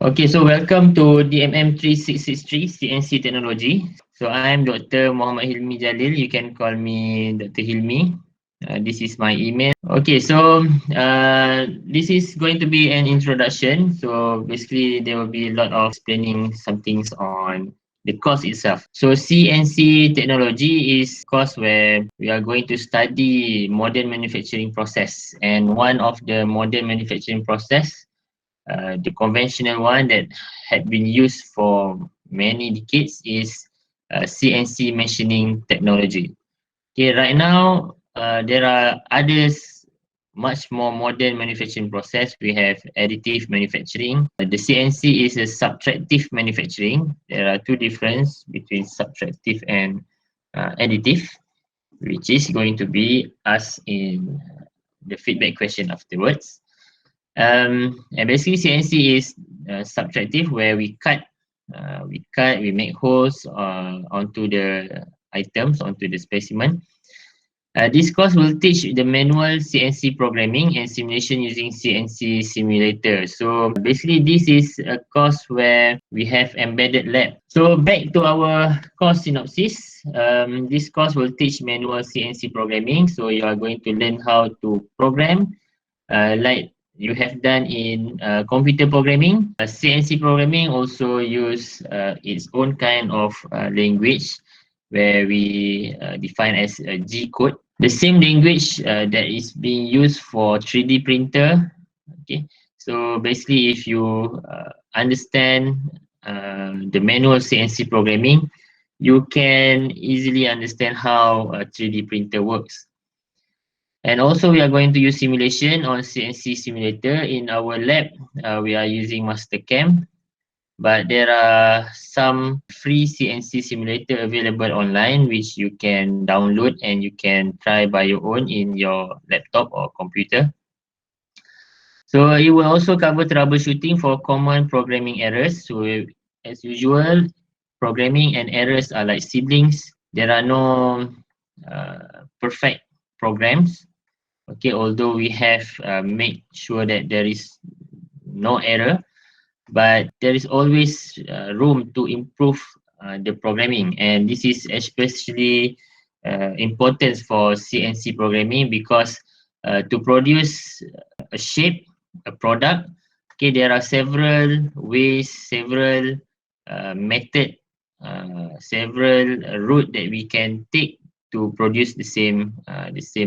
Okay, so welcome to DMM 3663 CNC Technology. So I'm Dr. Muhammad Hilmi Jalil. You can call me Dr. Hilmi. This is my email. Okay, so this is going to be an introduction. So basically, there will be a lot of explaining some things on the course itself. So CNC Technology is course where we are going to study modern manufacturing process, and one of the modern manufacturing process, the conventional one that had been used for many decades, is CNC machining technology. Okay, right now there are others much more modern manufacturing process. We have additive manufacturing. The CNC is a subtractive manufacturing. There are two differences between subtractive and additive, which is going to be asked in the feedback question afterwards. And basically CNC is subtractive, where we make holes onto the items, onto the specimen. This course will teach the manual CNC programming and simulation using CNC simulator. So basically this is a course where we have embedded lab. So back to our course synopsis. This course will teach manual CNC programming. So you are going to learn how to program, like you have done in computer programming. CNC programming also use its own kind of language, where we define as a G code. The same language that is being used for 3D printer. Okay, so basically if you understand the manual CNC programming, you can easily understand how a 3D printer works. And also we are going to use simulation on CNC simulator. In our lab, we are using Mastercam, but there are some free CNC simulator available online, which you can download and you can try by your own in your laptop or computer. So it will also cover troubleshooting for common programming errors. So as usual, programming and errors are like siblings. There are no perfect programs. Okay, although we have made sure that there is no error, but there is always room to improve the programming, and this is especially important for CNC programming, because to produce a shape, a product, okay, there are several ways, several method, several route that we can take to produce the same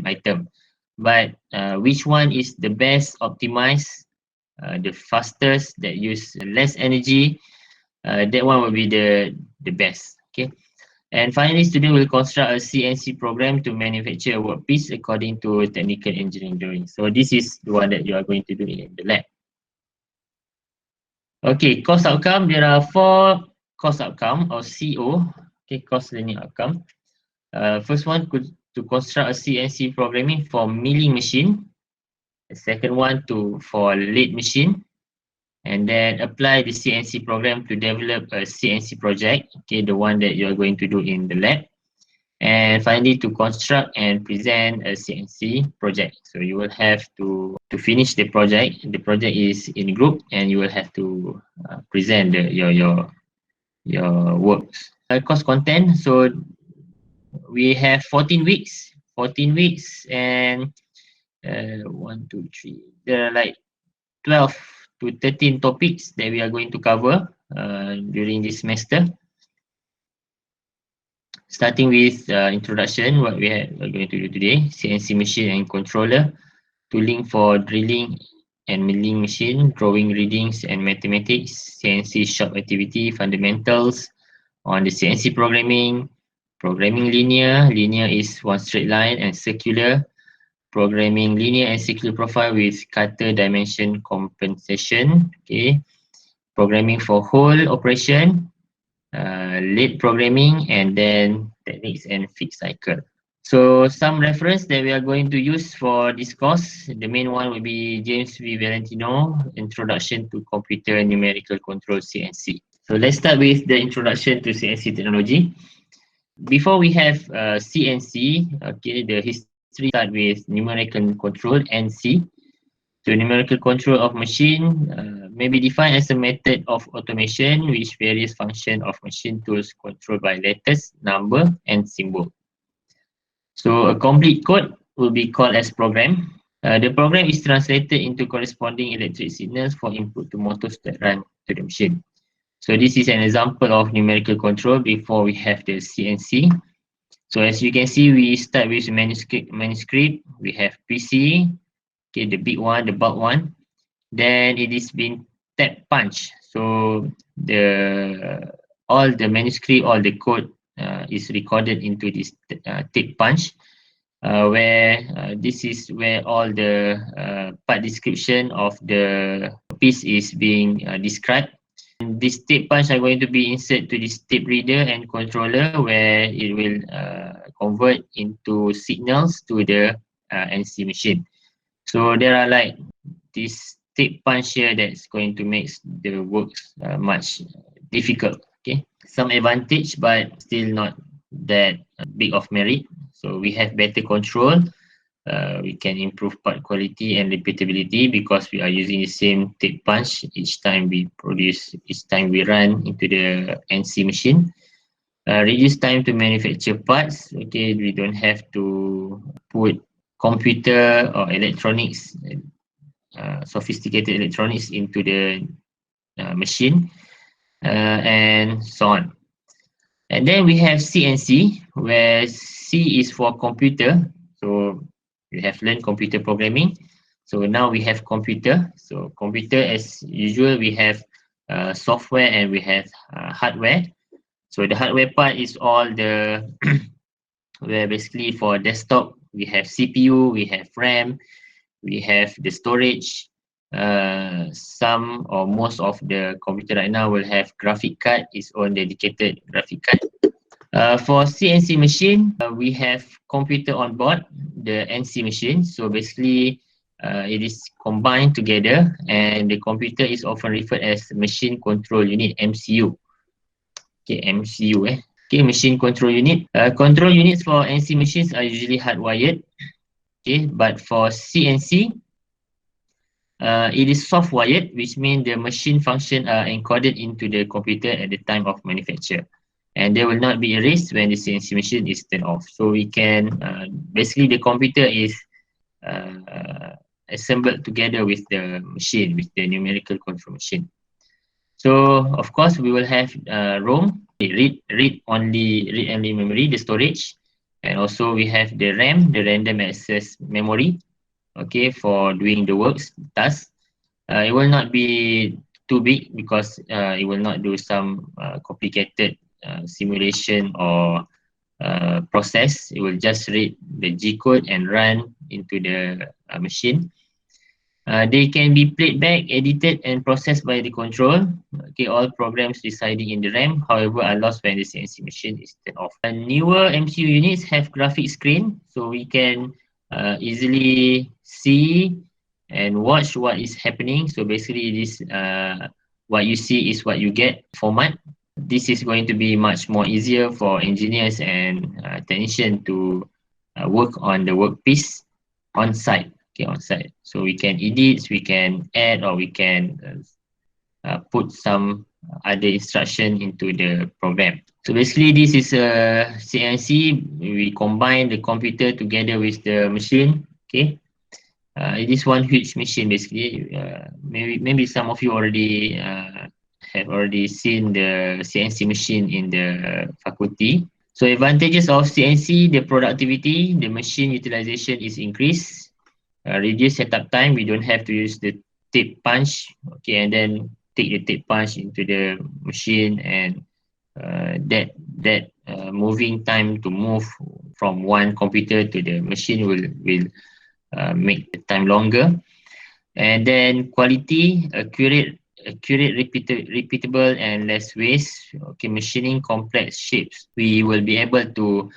item. But which one is the best optimized, the fastest, that use less energy, that one will be the best. Okay, and finally student will construct a CNC program to manufacture a workpiece according to technical engineering drawing. So this is the one that you are going to do in the lab. Okay, course outcome. There are 4 course outcome, or CO. Okay, course learning outcome. First one, to construct a CNC programming for milling machine. The second one, for lathe machine, and then apply the CNC program to develop a CNC project. Okay, the one that you are going to do in the lab. And finally, to construct and present a CNC project. So you will have to finish the project. The project is in group, and you will have to present your works. Course content. So we have 14 weeks. 14 weeks, and 1, 2, 3. There are like 12 to 13 topics that we are going to cover during this semester. Starting with introduction, what we're going to do today: CNC machine and controller, tooling for drilling and milling machine, drawing, readings and mathematics, CNC shop activity, fundamentals on the CNC programming, programming linear. Linear is one straight line, and circular, programming linear and circular profile with cutter dimension compensation. Okay, programming for whole operation, lathe programming, and then techniques and fixed cycle. So some reference that we are going to use for this course, the main one will be James V. Valentino, Introduction to Computer Numerical Control CNC. So let's start with the introduction to CNC technology. Before we have CNC, okay, the history start with numerical control NC. So numerical control of machine may be defined as a method of automation which various function of machine tools controlled by letters, number, and symbol. So a complete code will be called as program. The program is translated into corresponding electric signals for input to motors that run to the machine. So this is an example of numerical control before we have the CNC. So as you can see, we start with manuscript. We have PC, okay, the big one, the bulk one. Then it is being tap punch. So the all the manuscript, all the code is recorded into this tape punch, where this is where all the part description of the piece is being described. And this tape punch are going to be inserted to this tape reader and controller, where it will convert into signals to the NC machine. So there are like this tape punch here that's going to make the works much difficult. Okay, some advantage, but still not that big of merit. So we have better control. We can improve part quality and repeatability because we are using the same tape punch each time we produce, each time we run into the NC machine. Reduce time to manufacture parts. Okay, we don't have to put computer or electronics, sophisticated electronics into the machine, and so on. And then we have CNC, where C is for computer. So we have learned computer programming. So now we have computer. So computer, as usual, we have software and we have hardware. So the hardware part is all the where basically for desktop we have CPU, we have RAM, we have the storage. Some or most of the computer right now will have graphic card, its own dedicated graphic card. For CNC machine, we have computer on board, the NC machine. So basically, it is combined together, and the computer is often referred as machine control unit (MCU). Okay, MCU. Okay, machine control unit. Control units for NC machines are usually hardwired. Okay, but for CNC, it is soft-wired, which means the machine function are encoded into the computer at the time of manufacture, and they will not be erased when the CNC machine is turned off. So we can basically the computer is assembled together with the machine, with the numerical control machine. So of course we will have ROM, read only memory, the storage, and also we have the RAM, the random access memory. Okay, for doing the works task. It will not be too big because it will not do some complicated simulation or process. It will just read the G code and run into the machine. They can be played back, edited, and processed by the control. Okay, all programs residing in the RAM, however, are lost when the CNC machine is turned off. Newer MCU units have graphic screen, so we can easily see and watch what is happening. So basically, this what you see is what you get format. This is going to be much more easier for engineers and technicians to work on the workpiece on site. Okay, on site. So we can edit, we can add, or we can put some other instruction into the program. So basically, this is a CNC. We combine the computer together with the machine. Okay, it is one huge machine basically. Maybe some of you already have already seen the CNC machine in the faculty. So advantages of CNC: the productivity, the machine utilization is increased. Reduce setup time. We don't have to use the tape punch. Okay, and then take the tape punch into the machine, and that moving time to move from one computer to the machine will make the time longer. And then quality, accurate, repeatable, and less waste. Okay, machining complex shapes. We will be able to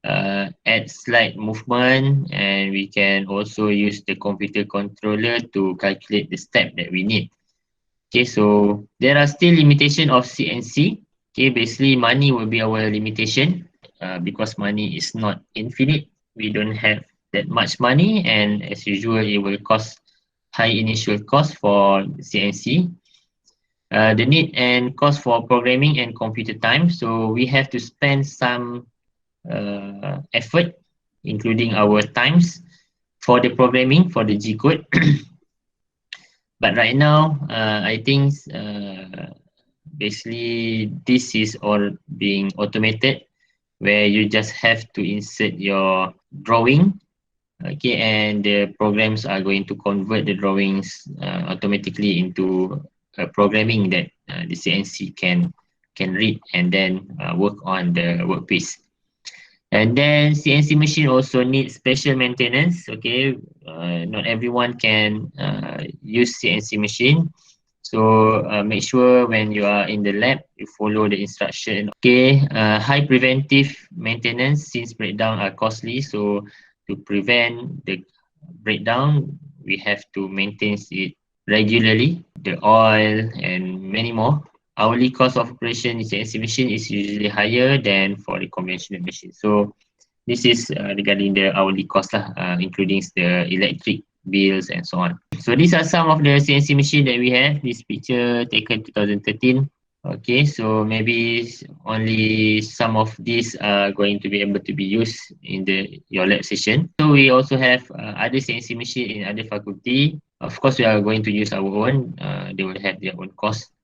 add slide movement, and we can also use the computer controller to calculate the step that we need. Okay, so there are still limitation of CNC. Okay, basically money will be our limitation because money is not infinite. We don't have that much money, and as usual, it will cost high initial cost for CNC. The need and cost for programming and computer time. So we have to spend some effort, including our times, for the programming for the G code. But right now, I think basically this is all being automated, where you just have to insert your drawing, okay, and the programs are going to convert the drawings automatically into programming that the CNC can read and then work on the workpiece. And then CNC machine also needs special maintenance. Okay, not everyone can use CNC machine. So make sure when you are in the lab, you follow the instruction. Okay, high preventive maintenance since breakdown are costly. So to prevent the breakdown, we have to maintain it regularly, the oil and many more. Hourly cost of operation in CNC machine is usually higher than for the conventional machine. So this is regarding the hourly cost lah, including the electric bills and so on. So these are some of the CNC machine that we have. This picture taken 2013. Okay, so maybe only some of these are going to be able to be used in your lab session. So we also have other CNC machine in other faculty. Of course, we are going to use our own. They will have their own cost.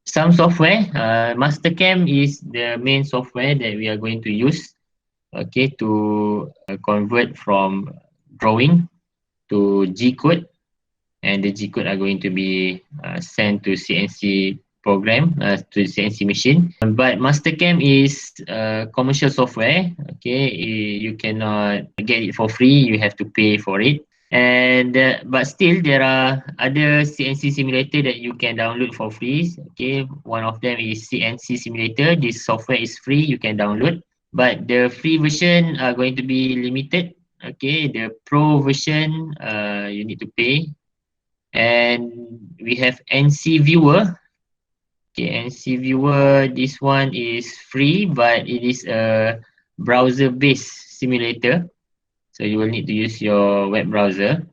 Some software, Mastercam is the main software that we are going to use, okay, to convert from drawing to G code, and the G code are going to be sent to CNC program, to CNC machine. But Mastercam is commercial software. Okay, you cannot get it for free. You have to pay for it. And but still, there are other CNC simulator that you can download for free. Okay, one of them is CNC simulator. This software is free. You can download, but the free version are going to be limited. Okay, the pro version, you need to pay. And we have NC Viewer. Okay, NC Viewer, this one is free, but it is a browser-based simulator. So you will need to use your web browser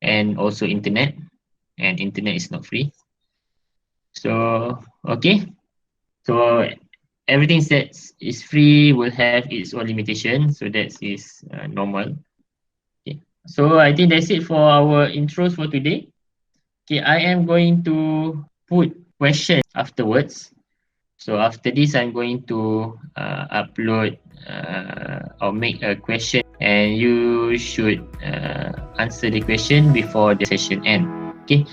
and also internet, and internet is not free. So, okay. So everything that is free will have its own limitation. So that is normal. Okay. So I think that's it for our intros for today. Okay, I am going to put questions afterwards. So after this, I'm going to upload or make a question, and you should answer the question before the session end. Okay.